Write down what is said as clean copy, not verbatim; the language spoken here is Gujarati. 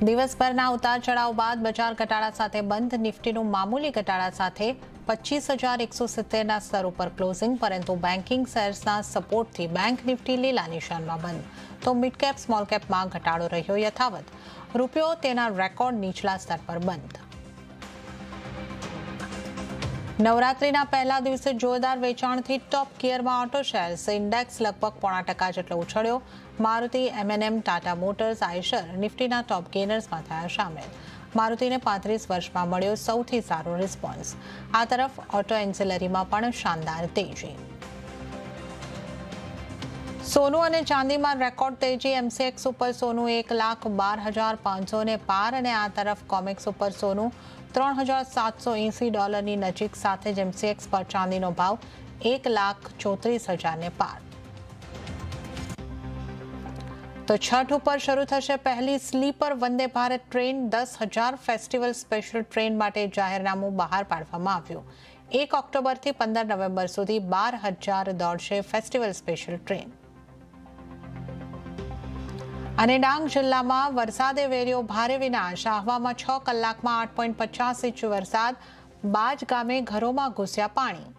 દિવસભરના ઉતાર ચઢાવ બાદ બજાર ઘટાડા સાથે બંધ. નિફ્ટીનું મામૂલી ઘટાડા સાથે 25,170ના સ્તર ઉપર ક્લોઝિંગ, પરંતુ બેન્કિંગ શેર્સના સપોર્ટથી બેંક નિફ્ટી લીલા નિશાનમાં બંધ. તો મિડ કેપ સ્મોલ કેપમાં ઘટાડો રહ્યો યથાવત. રૂપિયો તેના રેકોર્ડ નીચલા સ્તર પર બંધ. નવરાત્રીના પહેલા દિવસે જોરદાર વેચાણથી ટોપ ગિયરમાં ઓટો શેર્સ. ઇન્ડેક્સ લગભગ 0.5% જેટલો ઉછળ્યો. મારુતિ, M&M, ટાટા મોટર્સ, આઈશર નિફ્ટીના ટોપ ગેનર્સમાં થયા સામેલ. મારુતિને 35 વર્ષમાં મળ્યો સૌથી સારો રિસ્પોન્સ. આ તરફ ઓટો એન્સિલરીમાં પણ શાનદાર તેજી. સોનું અને ચાંદીમાં રેકોર્ડ તેજી. MCX ઉપર સોનું $1,12,500 ને પાર, અને આ તરફ કોમેક્સ ઉપર સોનું $3,780 નજીક, સાથે જ MCX પર ચાંદીનો ભાવ 1,34,000 ને પાર. તો છઠ ઉપર શરૂ થશે પહેલી sleeper Vande Bharat train. 10,000 festival special train માટે જાહેરનામું બહાર પાડવામાં આવ્યું. 1 ઓક્ટોબરથી 15 નવેમ્બર સુધી 12,000 દોડશે ફેસ્ટિવલ સ્પેશિયલ ટ્રેન. અને ડાંગ જિલ્લામાં વરસાદે વેર્યો ભારે વિનાશ. આહવામાં 6 કલાકમાં 8.50 ઇંચ વરસાદ. બાજ ગામે ઘરોમાં ઘૂસ્યા પાણી.